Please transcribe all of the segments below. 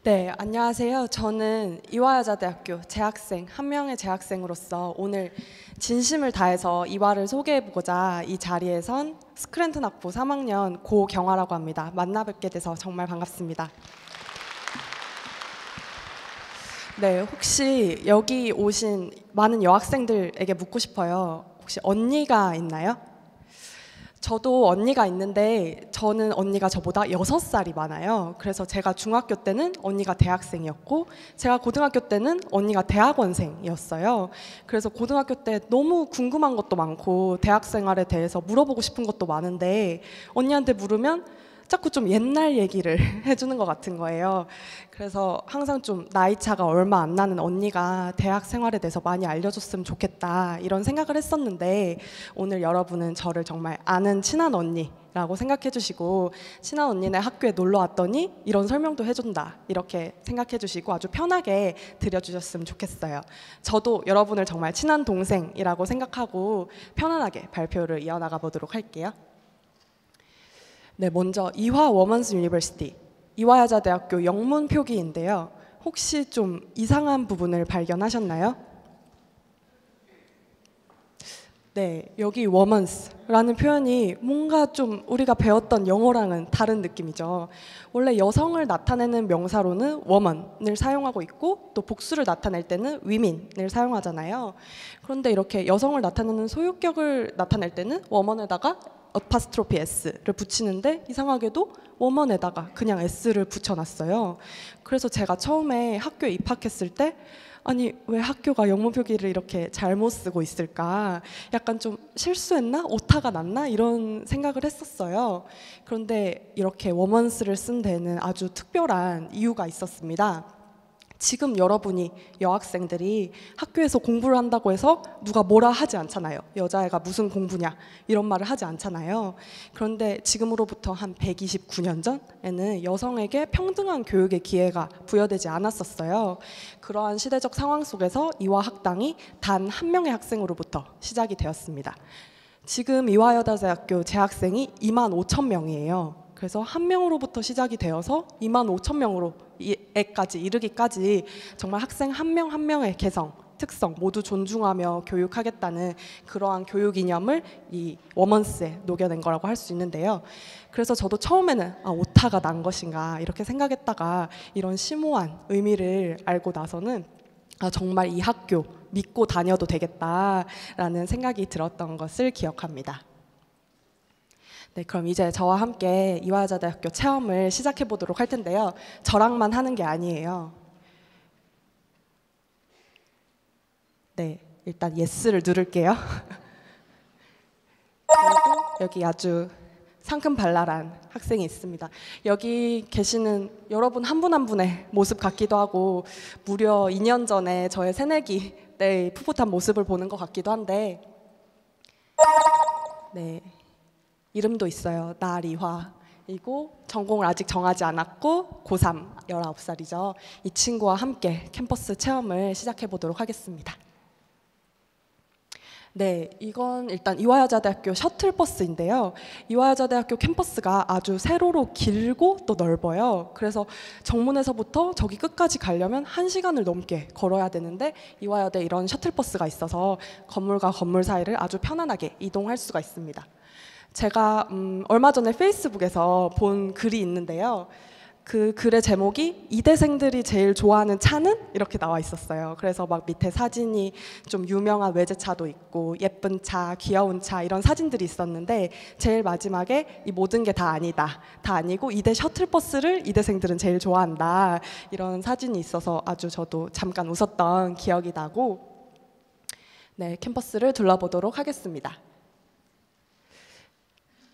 네, 안녕하세요. 저는 이화여자대학교 재학생, 한 명의 재학생으로서 오늘 진심을 다해서 이화를 소개해보고자 이 자리에 선 스크랜턴 학부 3학년 고경화라고 합니다. 만나 뵙게 돼서 정말 반갑습니다. 네, 혹시 여기 오신 많은 여학생들에게 묻고 싶어요. 혹시 언니가 있나요? 저도 언니가 있는데 저는 언니가 저보다 6살이 많아요. 그래서 제가 중학교 때는 언니가 대학생이었고 제가 고등학교 때는 언니가 대학원생이었어요. 그래서 고등학교 때 너무 궁금한 것도 많고 대학 생활에 대해서 물어보고 싶은 것도 많은데 언니한테 물으면 자꾸 좀 옛날 얘기를 해주는 것 같은 거예요. 그래서 항상 좀 나이 차가 얼마 안 나는 언니가 대학 생활에 대해서 많이 알려줬으면 좋겠다 이런 생각을 했었는데 오늘 여러분은 저를 정말 아는 친한 언니라고 생각해 주시고 친한 언니네 학교에 놀러 왔더니 이런 설명도 해준다 이렇게 생각해 주시고 아주 편하게 들여주셨으면 좋겠어요. 저도 여러분을 정말 친한 동생이라고 생각하고 편안하게 발표를 이어나가 보도록 할게요. 네, 먼저 이화 워먼스 유니버시티, 이화여자대학교 영문 표기인데요. 혹시 좀 이상한 부분을 발견하셨나요? 네, 여기 워먼스라는 표현이 뭔가 좀 우리가 배웠던 영어랑은 다른 느낌이죠. 원래 여성을 나타내는 명사로는 woman을 사용하고 있고 또 복수를 나타낼 때는 women을 사용하잖아요. 그런데 이렇게 여성을 나타내는 소유격을 나타낼 때는 woman에다가 어파스트로피 s를 붙이는데 이상하게도 woman에다가 그냥 s를 붙여놨어요. 그래서 제가 처음에 학교에 입학했을 때 아니 왜 학교가 영문 표기를 이렇게 잘못 쓰고 있을까? 약간 좀 실수했나? 오타가 났나? 이런 생각을 했었어요. 그런데 이렇게 워먼스를 쓴 데는 아주 특별한 이유가 있었습니다. 지금 여러분이 여학생들이 학교에서 공부를 한다고 해서 누가 뭐라 하지 않잖아요. 여자애가 무슨 공부냐 이런 말을 하지 않잖아요. 그런데 지금으로부터 한 129년 전에는 여성에게 평등한 교육의 기회가 부여되지 않았었어요. 그러한 시대적 상황 속에서 이화 학당이 단 한 명의 학생으로부터 시작이 되었습니다. 지금 이화여자대학교 재학생이 25,000명이에요. 그래서 한 명으로부터 시작이 되어서 25,000명으로 에까지 이르기까지 정말 학생 한 명 한 명의 개성, 특성 모두 존중하며 교육하겠다는 그러한 교육 이념을 이 워먼스에 녹여낸 거라고 할 수 있는데요. 그래서 저도 처음에는 오타가 난 것인가 이렇게 생각했다가 이런 심오한 의미를 알고 나서는 정말 이 학교 믿고 다녀도 되겠다라는 생각이 들었던 것을 기억합니다. 네, 그럼 이제 저와 함께 이화여자대학교 체험을 시작해 보도록 할 텐데요. 저랑만 하는 게 아니에요. 네, 일단 예스를 누를게요. 그리고 여기 아주 상큼발랄한 학생이 있습니다. 여기 계시는 여러분 한 분 한 분의 모습 같기도 하고 무려 2년 전에 저의 새내기 때 풋풋한 모습을 보는 것 같기도 한데 네. 이름도 있어요. 나리화이고 전공을 아직 정하지 않았고 고3 19살이죠. 이 친구와 함께 캠퍼스 체험을 시작해 보도록 하겠습니다. 네, 이건 일단 이화여자대학교 셔틀버스인데요. 이화여자대학교 캠퍼스가 아주 세로로 길고 또 넓어요. 그래서 정문에서부터 저기 끝까지 가려면 1시간을 넘게 걸어야 되는데 이화여대 이런 셔틀버스가 있어서 건물과 건물 사이를 아주 편안하게 이동할 수가 있습니다. 제가 얼마 전에 페이스북에서 본 글이 있는데요. 그 글의 제목이 이대생들이 제일 좋아하는 차는? 이렇게 나와 있었어요. 그래서 막 밑에 사진이 좀 유명한 외제차도 있고 예쁜 차, 귀여운 차 이런 사진들이 있었는데 제일 마지막에 이 모든 게 다 아니다. 다 아니고 이대 셔틀버스를 이대생들은 제일 좋아한다. 이런 사진이 있어서 아주 저도 잠깐 웃었던 기억이 나고 네, 캠퍼스를 둘러보도록 하겠습니다.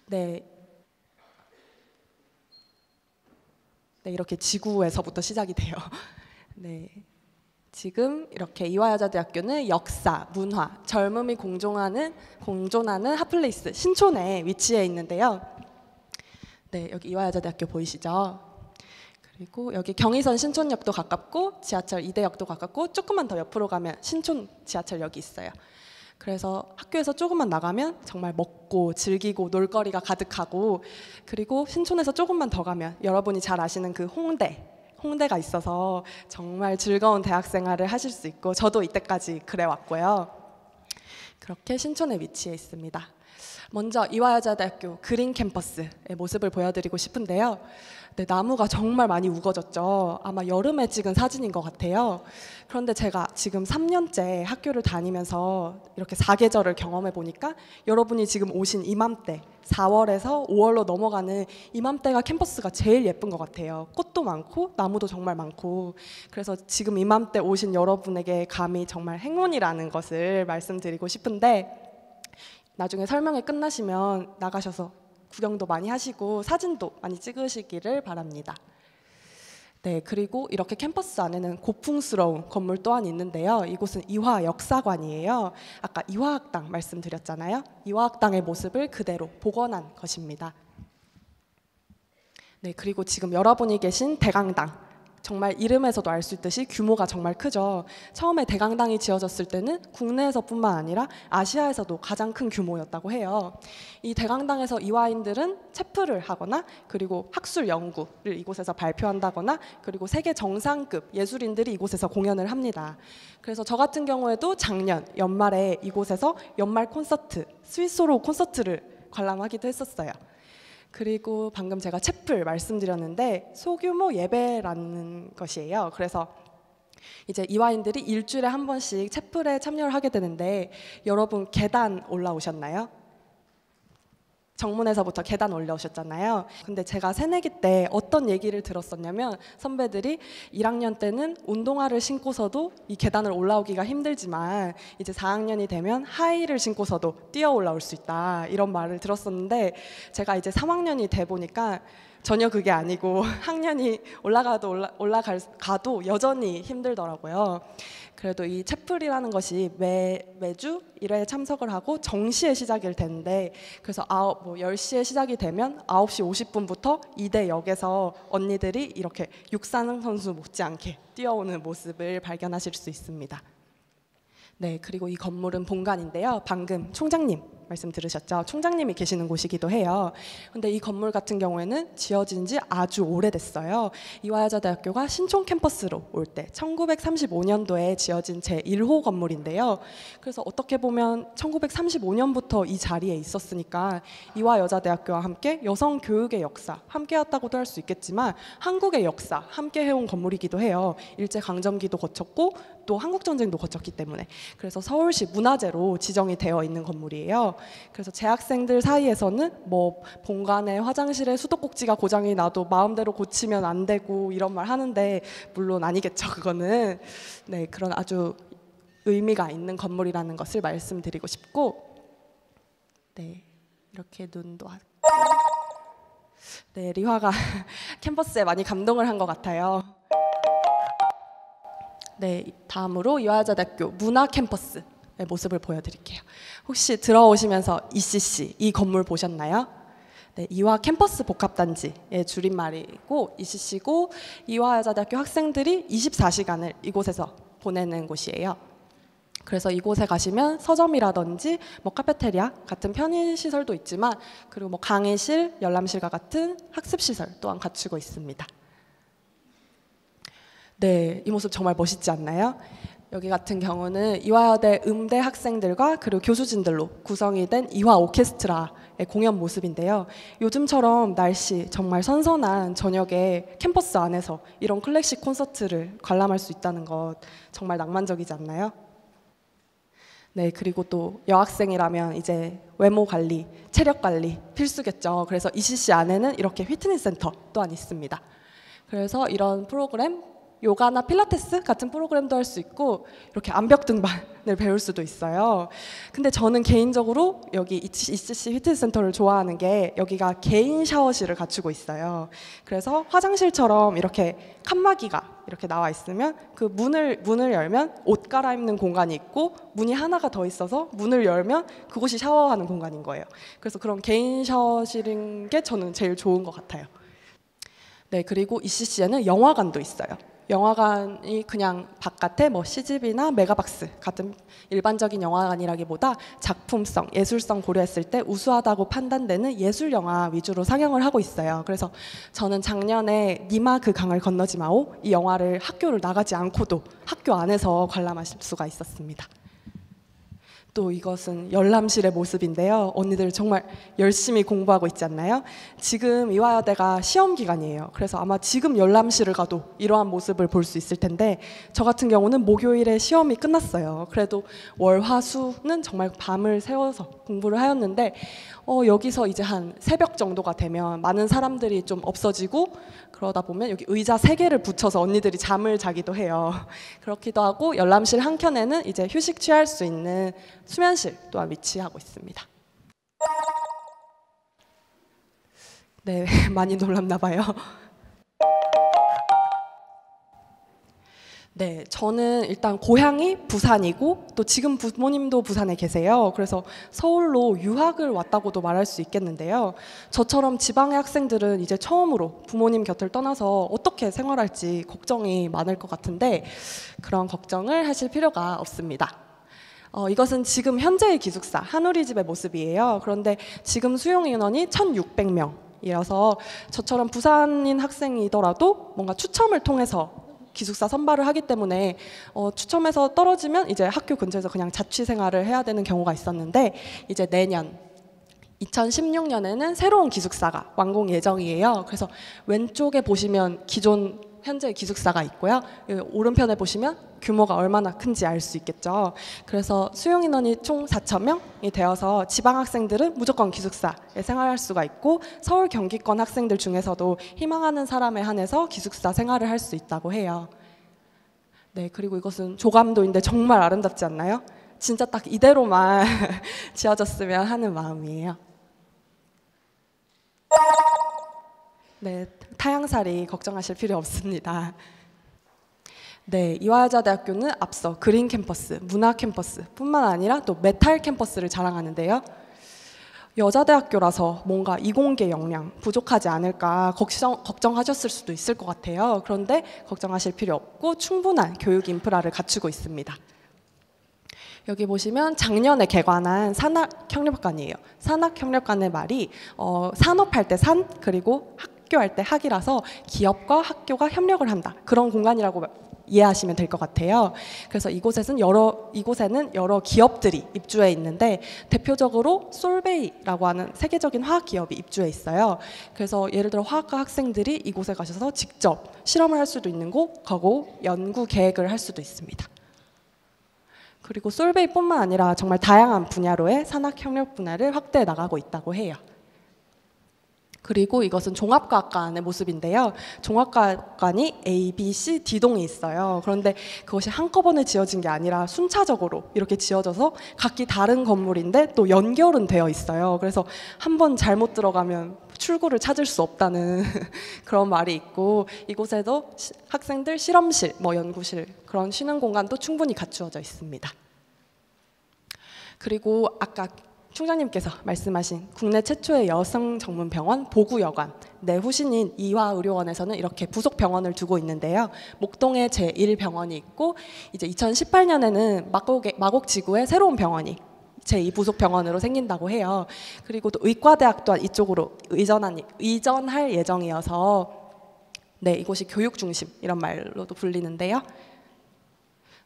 네, 이렇게 지구에서부터 시작이 돼요. 네, 지금 이렇게 이화여자대학교는 역사, 문화, 젊음이 공존하는 핫플레이스 신촌에 위치해 있는데요. 네, 여기 이화여자대학교 보이시죠? 그리고 여기 경의선 신촌역도 가깝고 지하철 이대역도 가깝고 조금만 더 옆으로 가면 신촌 지하철역이 있어요. 그래서 학교에서 조금만 나가면 정말 먹고 즐기고 놀거리가 가득하고 그리고 신촌에서 조금만 더 가면 여러분이 잘 아시는 그 홍대 홍대가 있어서 정말 즐거운 대학 생활을 하실 수 있고 저도 이때까지 그래왔고요. 그렇게 신촌에 위치해 있습니다. 먼저 이화여자대학교 그린 캠퍼스의 모습을 보여드리고 싶은데요. 네, 나무가 정말 많이 우거졌죠. 아마 여름에 찍은 사진인 것 같아요. 그런데 제가 지금 3년째 학교를 다니면서 이렇게 사계절을 경험해 보니까 여러분이 지금 오신 이맘때 4월에서 5월로 넘어가는 이맘때가 캠퍼스가 제일 예쁜 것 같아요. 꽃도 많고 나무도 정말 많고, 그래서 지금 이맘때 오신 여러분에게 감히 정말 행운이라는 것을 말씀드리고 싶은데, 나중에 설명회 끝나시면 나가셔서 구경도 많이 하시고 사진도 많이 찍으시기를 바랍니다. 네, 그리고 이렇게 캠퍼스 안에는 고풍스러운 건물 또한 있는데요. 이곳은 이화역사관이에요. 아까 이화학당 말씀드렸잖아요. 이화학당의 모습을 그대로 복원한 것입니다. 네, 그리고 지금 여러분이 계신 대강당, 정말 이름에서도 알 수 있듯이 규모가 정말 크죠. 처음에 대강당이 지어졌을 때는 국내에서뿐만 아니라 아시아에서도 가장 큰 규모였다고 해요. 이 대강당에서 이화인들은 체프를 하거나 그리고 학술 연구를 이곳에서 발표한다거나 그리고 세계 정상급 예술인들이 이곳에서 공연을 합니다. 그래서 저 같은 경우에도 작년 연말에 이곳에서 연말 콘서트, 스위스로 콘서트를 관람하기도 했었어요. 그리고 방금 제가 채플 말씀드렸는데 소규모 예배라는 것이에요. 그래서 이제 이화인들이 일주일에 한 번씩 채플에 참여를 하게 되는데, 여러분 계단 올라오셨나요? 정문에서부터 계단 올라오셨잖아요. 근데 제가 새내기 때 어떤 얘기를 들었었냐면, 선배들이 1학년 때는 운동화를 신고서도 이 계단을 올라오기가 힘들지만 이제 4학년이 되면 하이를 신고서도 뛰어 올라올 수 있다, 이런 말을 들었었는데, 제가 이제 3학년이 돼 보니까 전혀 그게 아니고 학년이 올라가도 여전히 힘들더라고요. 그래도 이 채플이라는 것이 매주 1회에 참석을 하고 정시에 시작이 되는데, 그래서 10시에 시작이 되면 9시 50분부터 2대역에서 언니들이 이렇게 육상 선수 못지않게 뛰어오는 모습을 발견하실 수 있습니다. 네, 그리고 이 건물은 본관인데요. 방금 총장님 말씀 들으셨죠? 총장님이 계시는 곳이기도 해요. 근데 이 건물 같은 경우에는 지어진 지 아주 오래됐어요. 이화여자대학교가 신촌 캠퍼스로 올 때 1935년도에 지어진 제1호 건물인데요. 그래서 어떻게 보면 1935년부터 이 자리에 있었으니까 이화여자대학교와 함께 여성 교육의 역사 함께했다고도 할 수 있겠지만 한국의 역사 함께 해온 건물이기도 해요. 일제강점기도 거쳤고 또 한국전쟁도 거쳤기 때문에. 그래서 서울시 문화재로 지정이 되어 있는 건물이에요. 그래서 재학생들 사이에서는 뭐 본관에 화장실에 수도꼭지가 고장이 나도 마음대로 고치면 안 되고 이런 말 하는데, 물론 아니겠죠, 그거는. 네, 그런 아주 의미가 있는 건물이라는 것을 말씀드리고 싶고, 네, 이렇게 눈도 하고, 네, 리화가 캠퍼스에 많이 감동을 한 것 같아요. 네, 다음으로 이화여자대학교 문화 캠퍼스의 모습을 보여드릴게요. 혹시 들어오시면서 ECC 이 건물 보셨나요? 네, 이화 캠퍼스 복합단지의 줄임말이고 ECC고, 이화여자대학교 학생들이 24시간을 이곳에서 보내는 곳이에요. 그래서 이곳에 가시면 서점이라든지 뭐 카페테리아 같은 편의시설도 있지만, 그리고 뭐 강의실, 열람실과 같은 학습시설 또한 갖추고 있습니다. 네, 이 모습 정말 멋있지 않나요? 여기 같은 경우는 이화여대 음대 학생들과 그리고 교수진들로 구성이 된 이화 오케스트라의 공연 모습인데요. 요즘처럼 날씨 정말 선선한 저녁에 캠퍼스 안에서 이런 클래식 콘서트를 관람할 수 있다는 것 정말 낭만적이지 않나요? 네, 그리고 또 여학생이라면 이제 외모 관리, 체력 관리 필수겠죠. 그래서 ECC 안에는 이렇게 피트니스 센터 또한 있습니다. 그래서 이런 프로그램, 요가나 필라테스 같은 프로그램도 할 수 있고, 이렇게 암벽 등반을 배울 수도 있어요. 근데 저는 개인적으로 여기 ECC 피트니스 센터를 좋아하는 게 여기가 개인 샤워실을 갖추고 있어요. 그래서 화장실처럼 이렇게 칸막이가 이렇게 나와 있으면 그 문을 열면 옷 갈아입는 공간이 있고, 문이 하나가 더 있어서 문을 열면 그곳이 샤워하는 공간인 거예요. 그래서 그런 개인 샤워실인 게 저는 제일 좋은 것 같아요. 네, 그리고 ECC에는 영화관도 있어요. 영화관이 그냥 바깥에 뭐 CGV나 메가박스 같은 일반적인 영화관이라기보다 작품성, 예술성 고려했을 때 우수하다고 판단되는 예술 영화 위주로 상영을 하고 있어요. 그래서 저는 작년에 니마 그 강을 건너지 마오 이 영화를 학교를 나가지 않고도 학교 안에서 관람하실 수가 있었습니다. 또 이것은 열람실의 모습인데요. 언니들 정말 열심히 공부하고 있지 않나요? 지금 이화여대가 시험 기간이에요. 그래서 아마 지금 열람실을 가도 이러한 모습을 볼 수 있을 텐데 저 같은 경우는 목요일에 시험이 끝났어요. 그래도 월, 화, 수는 정말 밤을 새워서 공부를 하였는데 여기서 이제 한 새벽 정도가 되면 많은 사람들이 좀 없어지고 그러다 보면 여기 의자 3개를 붙여서 언니들이 잠을 자기도 해요. 그렇기도 하고 열람실 한켠에는 이제 휴식 취할 수 있는 수면실 또한 위치하고 있습니다. 네, 많이 놀랍나 봐요. 네, 저는 일단 고향이 부산이고 또 지금 부모님도 부산에 계세요. 그래서 서울로 유학을 왔다고도 말할 수 있겠는데요. 저처럼 지방의 학생들은 이제 처음으로 부모님 곁을 떠나서 어떻게 생활할지 걱정이 많을 것 같은데 그런 걱정을 하실 필요가 없습니다. 이것은 지금 현재의 기숙사 한우리집의 모습이에요. 그런데 지금 수용 인원이 1,600명이어서 저처럼 부산인 학생이더라도 뭔가 추첨을 통해서 기숙사 선발을 하기 때문에 추첨해서 떨어지면 이제 학교 근처에서 그냥 자취 생활을 해야 되는 경우가 있었는데 이제 내년 2016년에는 새로운 기숙사가 완공 예정이에요. 그래서 왼쪽에 보시면 기존 현재 기숙사가 있고요. 오른편에 보시면 규모가 얼마나 큰지 알 수 있겠죠. 그래서 수용 인원이 총 4,000명이 되어서 지방 학생들은 무조건 기숙사에 생활할 수가 있고 서울 경기권 학생들 중에서도 희망하는 사람에 한해서 기숙사 생활을 할 수 있다고 해요. 네, 그리고 이것은 조감도인데 정말 아름답지 않나요? 진짜 딱 이대로만 지어졌으면 하는 마음이에요. 네, 타향살이 걱정하실 필요 없습니다. 네, 이화여자대학교는 앞서 그린 캠퍼스, 문화 캠퍼스 뿐만 아니라 또 메탈 캠퍼스를 자랑하는데요. 여자대학교라서 뭔가 이공계 역량 부족하지 않을까 걱정하셨을 수도 있을 것 같아요. 그런데 걱정하실 필요 없고 충분한 교육 인프라를 갖추고 있습니다. 여기 보시면 작년에 개관한 산학협력관이에요. 산학협력관의 말이 산업할 때 산, 그리고 학교할 때 학이라서 기업과 학교가 협력을 한다. 그런 공간이라고 이해하시면 될 것 같아요. 그래서 이곳에는 여러 기업들이 입주해 있는데 대표적으로 솔베이라고 하는 세계적인 화학 기업이 입주해 있어요. 그래서 예를 들어 화학과 학생들이 이곳에 가셔서 직접 실험을 할 수도 있는 곳하고 연구 계획을 할 수도 있습니다. 그리고 솔베이뿐만 아니라 정말 다양한 분야로의 산학협력 분야를 확대해 나가고 있다고 해요. 그리고 이것은 종합과학관의 모습인데요. 종합과학관이 A, B, C, D동이 있어요. 그런데 그것이 한꺼번에 지어진 게 아니라 순차적으로 이렇게 지어져서 각기 다른 건물인데 또 연결은 되어 있어요. 그래서 한번 잘못 들어가면 출구를 찾을 수 없다는 그런 말이 있고 이곳에도 학생들 실험실, 연구실 그런 쉬는 공간도 충분히 갖추어져 있습니다. 그리고 아까 총장님께서 말씀하신 국내 최초의 여성 전문 병원 보구여관 내 후신인 이화의료원에서는 이렇게 부속 병원을 두고 있는데요. 목동에 제1병원이 있고 이제 2018년에는 마곡지구에 새로운 병원이 제2부속 병원으로 생긴다고 해요. 그리고 또 의과대학 또한 이쪽으로 이전할 예정이어서 네, 이곳이 교육 중심 이런 말로도 불리는데요.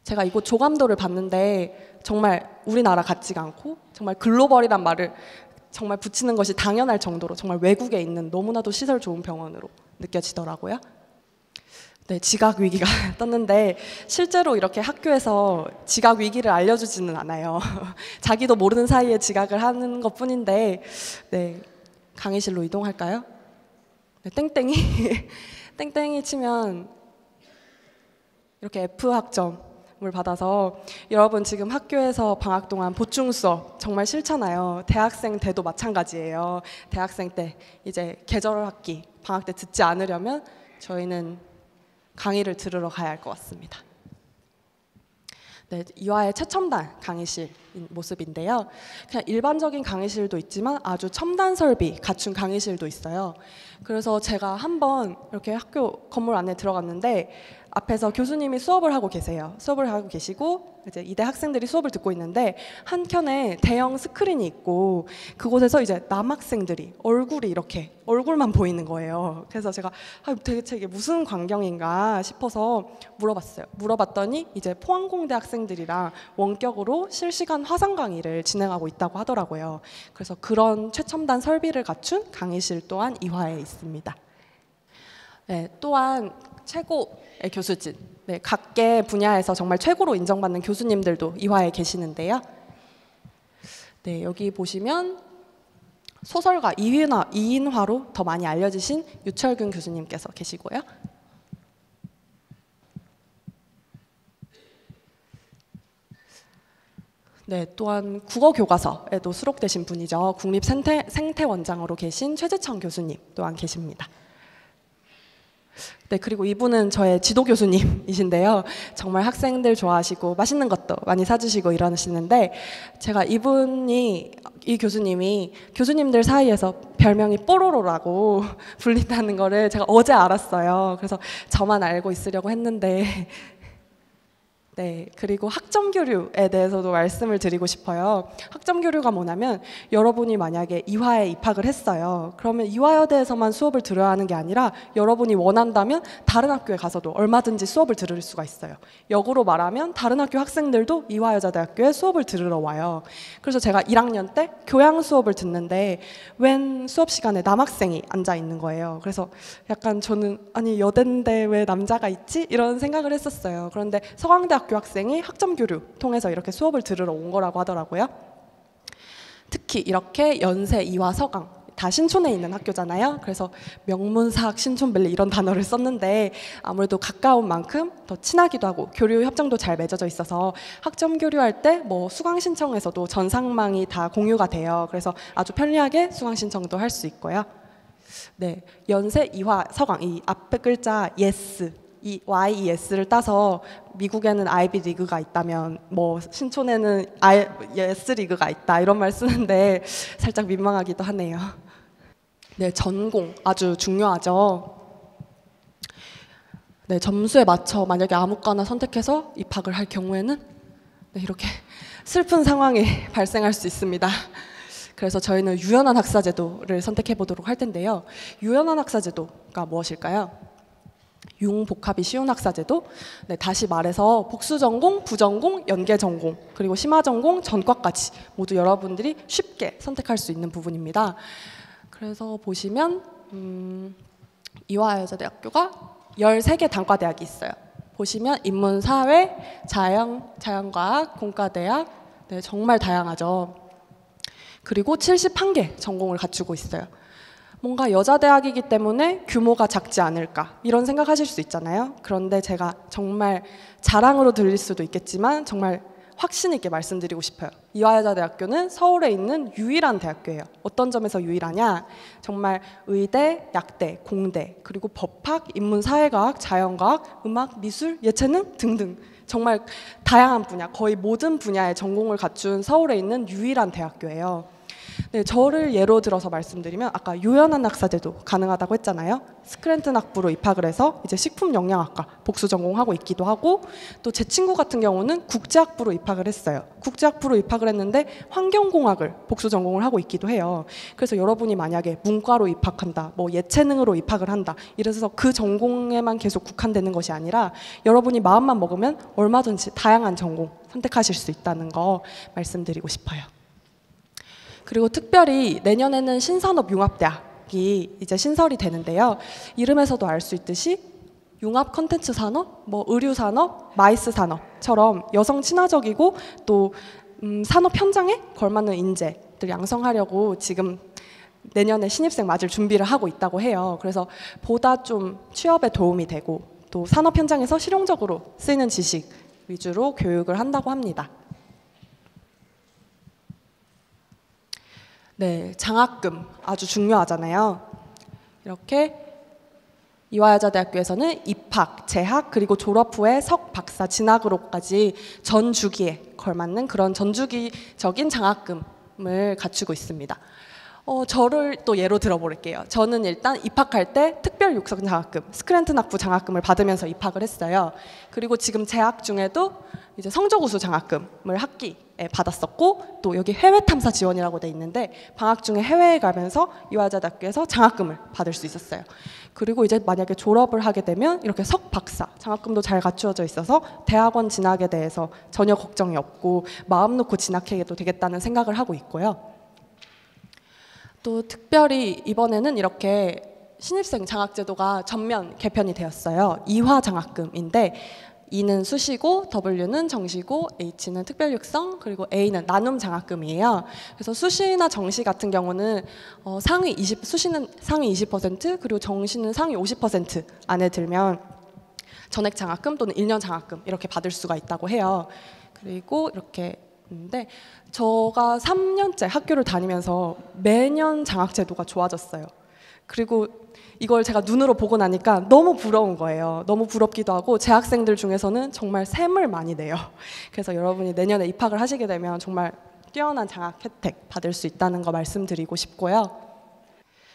제가 이곳 조감도를 봤는데 정말 우리나라 같지가 않고 정말 글로벌이란 말을 정말 붙이는 것이 당연할 정도로 정말 외국에 있는 너무나도 시설 좋은 병원으로 느껴지더라고요. 네, 지각 위기가 떴는데 실제로 이렇게 학교에서 지각 위기를 알려주지는 않아요. 자기도 모르는 사이에 지각을 하는 것뿐인데 네, 강의실로 이동할까요? 네, 땡땡이 땡땡이 치면 이렇게 F 학점을 받아서 여러분 지금 학교에서 방학 동안 보충 수업 정말 싫잖아요. 대학생 때도 마찬가지예요. 대학생 때 이제 계절 학기 방학 때 듣지 않으려면 저희는 강의를 들으러 가야 할 것 같습니다. 네, 이화의 최첨단 강의실 모습인데요. 그냥 일반적인 강의실도 있지만 아주 첨단 설비 갖춘 강의실도 있어요. 그래서 제가 한번 이렇게 학교 건물 안에 들어갔는데 앞에서 교수님이 수업을 하고 계세요. 수업을 하고 계시고 이제 이대 학생들이 수업을 듣고 있는데 한켠에 대형 스크린이 있고 그곳에서 이제 남학생들이 얼굴만 보이는 거예요. 그래서 제가 도대체 이게 무슨 광경인가 싶어서 물어봤어요. 물어봤더니 이제 포항공대 학생들이랑 원격으로 실시간 화상 강의를 진행하고 있다고 하더라고요. 그래서 그런 최첨단 설비를 갖춘 강의실 또한 이화에 있습니다. 네, 또한 최고의 교수진, 네, 각계 분야에서 정말 최고로 인정받는 교수님들도 이화에 계시는데요. 네, 여기 보시면 소설가 이인화로 더 많이 알려지신 유철균 교수님께서 계시고요. 네, 또한 국어교과서에도 수록되신 분이죠. 국립생태원장으로 계신 최재천 교수님 또한 계십니다. 네, 그리고 이분은 저의 지도 교수님이신데요. 정말 학생들 좋아하시고 맛있는 것도 많이 사주시고 이러시는데 제가 이 교수님이 교수님들 사이에서 별명이 뽀로로라고 불린다는 거를 제가 어제 알았어요. 그래서 저만 알고 있으려고 했는데 네, 그리고 학점 교류에 대해서도 말씀을 드리고 싶어요. 학점 교류가 뭐냐면 여러분이 만약에 이화에 입학을 했어요. 그러면 이화여대에서만 수업을 들어야 하는 게 아니라 여러분이 원한다면 다른 학교에 가서도 얼마든지 수업을 들을 수가 있어요. 역으로 말하면 다른 학교 학생들도 이화여자대학교에 수업을 들으러 와요. 그래서 제가 1학년 때 교양 수업을 듣는데 웬 수업 시간에 남학생이 앉아 있는 거예요. 그래서 약간 저는 아니 여대인데 왜 남자가 있지? 이런 생각을 했었어요. 그런데 서강대학교 학생이 학점 교류 통해서 이렇게 수업을 들으러 온 거라고 하더라고요. 특히 이렇게 연세, 이화, 서강 다 신촌에 있는 학교잖아요. 그래서 명문사학 신촌밸리 이런 단어를 썼는데 아무래도 가까운 만큼 더 친하기도 하고 교류 협정도 잘 맺어져 있어서 학점 교류할 때 뭐 수강 신청에서도 전상망이 다 공유가 돼요. 그래서 아주 편리하게 수강 신청도 할 수 있고요. 네, 연세, 이화, 서강 이 앞에 글자 yes 이 YES를 따서 미국에는 아이비 리그가 있다면 뭐 신촌에는 예스 리그가 있다 이런 말 쓰는데 살짝 민망하기도 하네요. 네, 전공 아주 중요하죠. 네, 점수에 맞춰 만약에 아무거나 선택해서 입학을 할 경우에는 네, 이렇게 슬픈 상황이 발생할 수 있습니다. 그래서 저희는 유연한 학사제도를 선택해 보도록 할 텐데요. 유연한 학사제도가 무엇일까요? 융복합이 쉬운 학사제도, 네, 다시 말해서 복수전공, 부전공, 연계전공, 그리고 심화전공, 전과까지 모두 여러분들이 쉽게 선택할 수 있는 부분입니다. 그래서 보시면 이화여자대학교가 13개 단과대학이 있어요. 보시면 인문사회, 자연과학, 공과대학, 네, 정말 다양하죠. 그리고 71개 전공을 갖추고 있어요. 뭔가 여자대학이기 때문에 규모가 작지 않을까 이런 생각하실 수 있잖아요. 그런데 제가 정말 자랑으로 들릴 수도 있겠지만 정말 확신 있게 말씀드리고 싶어요. 이화여자대학교는 서울에 있는 유일한 대학교예요. 어떤 점에서 유일하냐? 정말 의대, 약대, 공대, 그리고 법학, 인문사회과학, 자연과학, 음악, 미술, 예체능 등등 정말 다양한 분야, 거의 모든 분야의 전공을 갖춘 서울에 있는 유일한 대학교예요. 네, 저를 예로 들어서 말씀드리면 아까 유연한 학사제도 가능하다고 했잖아요. 스크랜튼 학부로 입학을 해서 이제 식품영양학과 복수 전공하고 있기도 하고 또 제 친구 같은 경우는 국제학부로 입학을 했어요. 국제학부로 입학을 했는데 환경공학을 복수 전공을 하고 있기도 해요. 그래서 여러분이 만약에 문과로 입학한다, 뭐 예체능으로 입학을 한다 이래서 그 전공에만 계속 국한되는 것이 아니라 여러분이 마음만 먹으면 얼마든지 다양한 전공 선택하실 수 있다는 거 말씀드리고 싶어요. 그리고 특별히 내년에는 신산업융합대학이 이제 신설이 되는데요. 이름에서도 알 수 있듯이 융합 컨텐츠 산업, 뭐 의류 산업, 마이스 산업처럼 여성 친화적이고 또 산업 현장에 걸맞는 인재들 양성하려고 지금 내년에 신입생 맞을 준비를 하고 있다고 해요. 그래서 보다 좀 취업에 도움이 되고 또 산업 현장에서 실용적으로 쓰이는 지식 위주로 교육을 한다고 합니다. 네, 장학금 아주 중요하잖아요. 이렇게 이화여자대학교에서는 입학, 재학, 그리고 졸업 후에 석, 박사, 진학으로까지 전 주기에 걸맞는 그런 전주기적인 장학금을 갖추고 있습니다. 저를 또 예로 들어볼게요. 저는 일단 입학할 때 특별 육성 장학금, 스크랜튼 학부 장학금을 받으면서 입학을 했어요. 그리고 지금 재학 중에도 이제 성적 우수 장학금을 학기에 받았었고, 또 여기 해외 탐사 지원이라고 돼 있는데 방학 중에 해외에 가면서 이화여자대학교에서 장학금을 받을 수 있었어요. 그리고 이제 만약에 졸업을 하게 되면 이렇게 석 박사 장학금도 잘 갖추어져 있어서 대학원 진학에 대해서 전혀 걱정이 없고 마음 놓고 진학해도 되겠다는 생각을 하고 있고요. 또 특별히 이번에는 이렇게 신입생 장학제도가 전면 개편이 되었어요. 이화 장학금인데 E는 수시고, W는 정시고, H는 특별육성, 그리고 A는 나눔 장학금이에요. 그래서 수시나 정시 같은 경우는 수시는 상위 20%, 그리고 정시는 상위 50% 안에 들면 전액 장학금 또는 1년 장학금 이렇게 받을 수가 있다고 해요. 그리고 이렇게 있는데 제가 3년째 학교를 다니면서 매년 장학제도가 좋아졌어요. 그리고 이걸 제가 눈으로 보고 나니까 너무 부러운 거예요. 너무 부럽기도 하고 재학생들 중에서는 정말 샘을 많이 내요. 그래서 여러분이 내년에 입학을 하시게 되면 정말 뛰어난 장학 혜택 받을 수 있다는 거 말씀드리고 싶고요.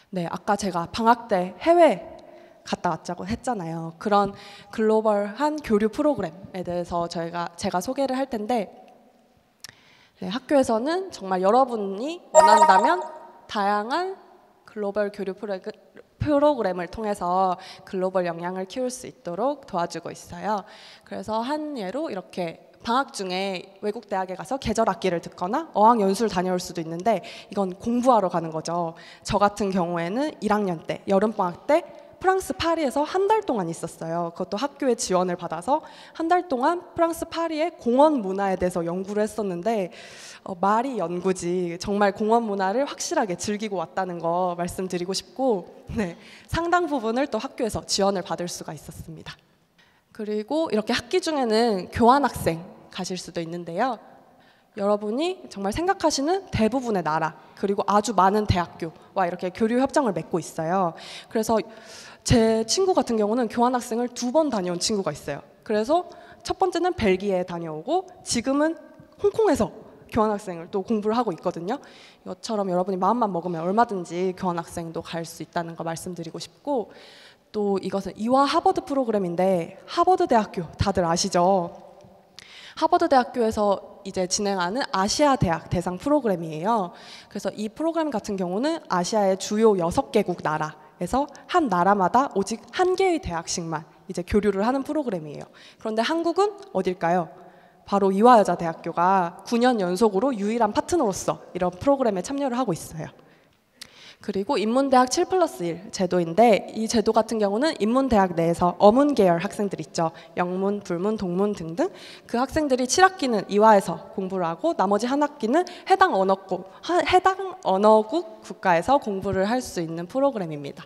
네, 아까 제가 방학 때 해외 갔다 왔자고 했잖아요. 그런 글로벌한 교류 프로그램에 대해서 제가 소개를 할 텐데, 네, 학교에서는 정말 여러분이 원한다면 다양한 글로벌 교류 프로그램을 통해서 글로벌 역량을 키울 수 있도록 도와주고 있어요. 그래서 한 예로 이렇게 방학 중에 외국 대학에 가서 계절 학기를 듣거나 어학 연수를 다녀올 수도 있는데 이건 공부하러 가는 거죠. 저 같은 경우에는 1학년 때 여름방학 때 프랑스 파리에서 한 달 동안 있었어요. 그것도 학교의 지원을 받아서 한 달 동안 프랑스 파리의 공원 문화에 대해서 연구를 했었는데 말이 연구지 정말 공원 문화를 확실하게 즐기고 왔다는 거 말씀드리고 싶고, 네, 상당 부분을 또 학교에서 지원을 받을 수가 있었습니다. 그리고 이렇게 학기 중에는 교환학생 가실 수도 있는데요. 여러분이 정말 생각하시는 대부분의 나라 그리고 아주 많은 대학교와 이렇게 교류 협정을 맺고 있어요. 그래서 제 친구 같은 경우는 교환학생을 2번 다녀온 친구가 있어요. 그래서 첫 번째는 벨기에 다녀오고 지금은 홍콩에서 교환학생을 또 공부를 하고 있거든요. 이것처럼 여러분이 마음만 먹으면 얼마든지 교환학생도 갈 수 있다는 거 말씀드리고 싶고, 또 이것은 이화 하버드 프로그램인데 하버드 대학교 다들 아시죠? 하버드 대학교에서 이제 진행하는 아시아 대학 대상 프로그램이에요. 그래서 이 프로그램 같은 경우는 아시아의 주요 6개국 나라에서 한 나라마다 오직 한 개의 대학씩만 이제 교류를 하는 프로그램이에요. 그런데 한국은 어딜까요? 바로 이화여자대학교가 9년 연속으로 유일한 파트너로서 이런 프로그램에 참여를 하고 있어요. 그리고 인문대학 7+1 제도인데 이 제도 같은 경우는 인문대학 내에서 어문 계열 학생들 있죠. 영문, 불문, 동문 등등 그 학생들이 7학기는 이화에서 공부를 하고 나머지 한 학기는 해당 언어국 국가에서 공부를 할 수 있는 프로그램입니다.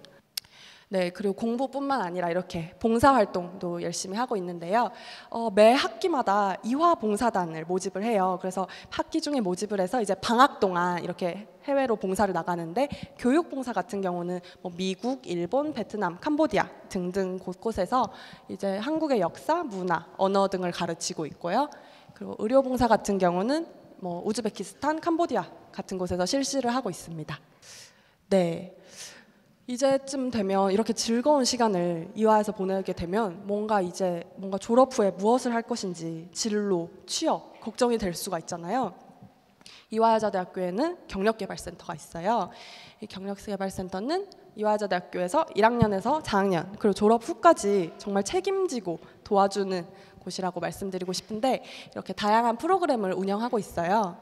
네, 그리고 공부뿐만 아니라 이렇게 봉사활동도 열심히 하고 있는데요. 매 학기마다 이화 봉사단을 모집을 해요. 그래서 학기 중에 모집을 해서 이제 방학 동안 이렇게 해외로 봉사를 나가는데 교육 봉사 같은 경우는 뭐 미국, 일본, 베트남, 캄보디아 등등 곳곳에서 이제 한국의 역사, 문화, 언어 등을 가르치고 있고요. 그리고 의료 봉사 같은 경우는 뭐 우즈베키스탄, 캄보디아 같은 곳에서 실시를 하고 있습니다. 네. 이제쯤 되면 이렇게 즐거운 시간을 이화에서 보내게 되면 뭔가 졸업 후에 무엇을 할 것인지 진로, 취업 걱정이 될 수가 있잖아요. 이화여자대학교에는 경력개발센터가 있어요. 이 경력개발센터는 이화여자대학교에서 1학년에서 4학년 그리고 졸업 후까지 정말 책임지고 도와주는 곳이라고 말씀드리고 싶은데 이렇게 다양한 프로그램을 운영하고 있어요.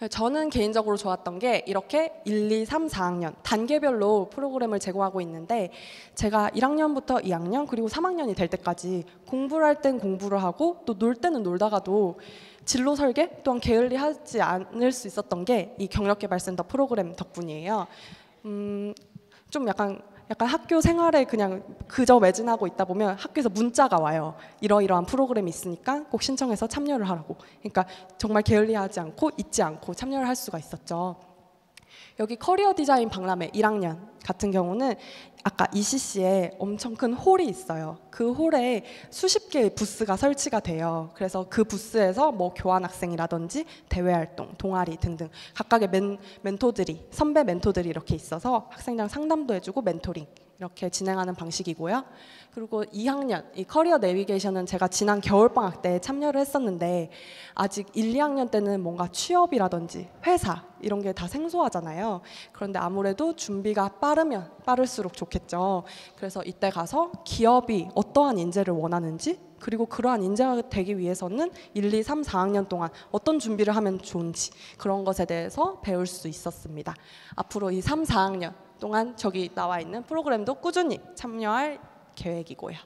저는 개인적으로 좋았던 게 이렇게 1, 2, 3, 4학년 단계별로 프로그램을 제공하고 있는데 제가 1학년부터 2학년 그리고 3학년이 될 때까지 공부를 할 땐 공부를 하고 또 놀 때는 놀다가도 진로 설계 또한 게을리하지 않을 수 있었던 게 이 경력개발센터 프로그램 덕분이에요. 좀 약간 학교 생활에 그냥 그저 매진하고 있다 보면 학교에서 문자가 와요. 이러이러한 프로그램이 있으니까 꼭 신청해서 참여를 하라고. 그러니까 정말 게을리하지 않고 잊지 않고 참여를 할 수가 있었죠. 여기 커리어 디자인 박람회 1학년 같은 경우는 아까 ECC에 엄청 큰 홀이 있어요. 그 홀에 수십 개의 부스가 설치가 돼요. 그래서 그 부스에서 뭐 교환학생이라든지 대외활동, 동아리 등등 각각의 멘토들이, 선배 멘토들이 이렇게 있어서 학생들 상담도 해주고 멘토링 이렇게 진행하는 방식이고요. 그리고 2학년, 이 커리어 내비게이션은 제가 지난 겨울방학 때 참여를 했었는데 아직 1, 2학년 때는 뭔가 취업이라든지 회사 이런 게 다 생소하잖아요. 그런데 아무래도 준비가 빠르면 빠를수록 좋겠죠. 그래서 이때 가서 기업이 어떠한 인재를 원하는지 그리고 그러한 인재가 되기 위해서는 1, 2, 3, 4학년 동안 어떤 준비를 하면 좋은지 그런 것에 대해서 배울 수 있었습니다. 앞으로 이 3, 4학년 동안 저기 나와 있는 프로그램도 꾸준히 참여할 계획이고요.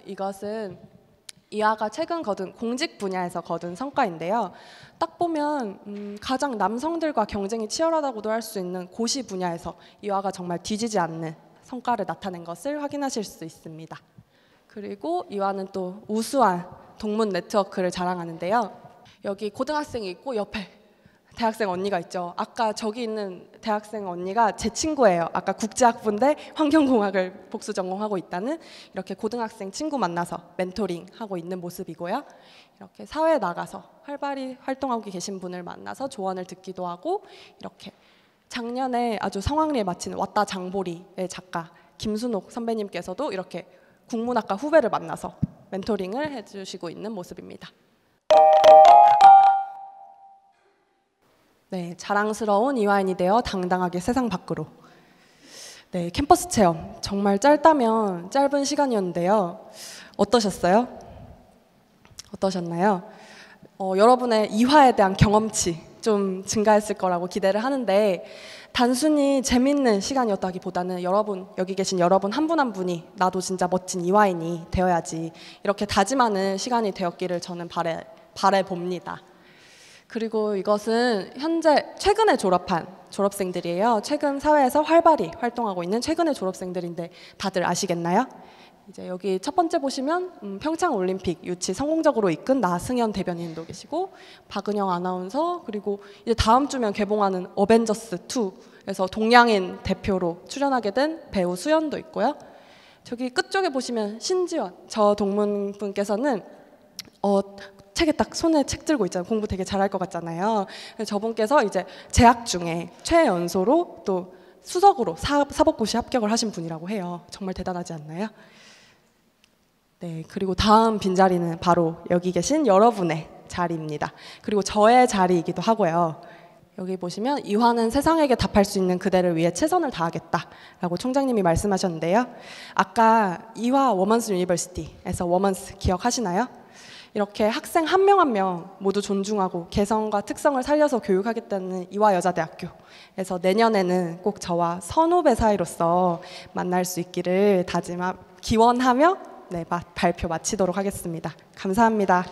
이것은 이화가 최근 거둔 공직 분야에서 거둔 성과인데요. 딱 보면 가장 남성들과 경쟁이 치열하다고도 할 수 있는 고시 분야에서 이화가 정말 뒤지지 않는 성과를 나타낸 것을 확인하실 수 있습니다. 그리고 이화는 또 우수한 동문 네트워크를 자랑하는데요. 여기 고등학생이 있고 옆에 대학생 언니가 있죠. 아까 저기 있는 대학생 언니가 제 친구예요. 아까 국제학부인데 환경공학을 복수 전공하고 있다는 이렇게 고등학생 친구 만나서 멘토링 하고 있는 모습이고요. 이렇게 사회에 나가서 활발히 활동하고 계신 분을 만나서 조언을 듣기도 하고 이렇게 작년에 아주 성황리에 마친 왔다 장보리의 작가 김순옥 선배님께서도 이렇게 국문학과 후배를 만나서 멘토링을 해주시고 있는 모습입니다. 네, 자랑스러운 이화인이 되어 당당하게 세상 밖으로. 네, 캠퍼스 체험 정말 짧다면 짧은 시간이었는데요. 어떠셨어요? 어떠셨나요? 여러분의 이화에 대한 경험치 좀 증가했을 거라고 기대를 하는데 단순히 재밌는 시간이었다기보다는 여러분, 여기 계신 여러분 한 분 한 분이 나도 진짜 멋진 이화인이 되어야지 이렇게 다짐하는 시간이 되었기를 저는 바라봅니다. 그리고 이것은 현재 최근에 졸업한 졸업생들이에요. 최근 사회에서 활발히 활동하고 있는 최근의 졸업생들인데 다들 아시겠나요? 이제 여기 첫 번째 보시면 평창 올림픽 유치 성공적으로 이끈 나승현 대변인도 계시고 박은영 아나운서 그리고 이제 다음 주면 개봉하는 어벤져스 2에서 동양인 대표로 출연하게 된 배우 수연도 있고요. 저기 끝쪽에 보시면 신지원 저 동문분께서는 책에 딱 손에 책 들고 있잖아요. 공부 되게 잘할 것 같잖아요. 저분께서 이제 재학 중에 최연소로 또 수석으로 사법고시 합격을 하신 분이라고 해요. 정말 대단하지 않나요? 네, 그리고 다음 빈자리는 바로 여기 계신 여러분의 자리입니다. 그리고 저의 자리이기도 하고요. 여기 보시면 이화는 세상에게 답할 수 있는 그대를 위해 최선을 다하겠다라고 총장님이 말씀하셨는데요. 아까 이화 워먼스 유니버시티에서 워먼스 기억하시나요? 이렇게 학생 한 명 한 명 모두 존중하고 개성과 특성을 살려서 교육하겠다는 이화여자대학교에서 내년에는 꼭 저와 선후배 사이로서 만날 수 있기를 기원하며 네, 발표 마치도록 하겠습니다. 감사합니다.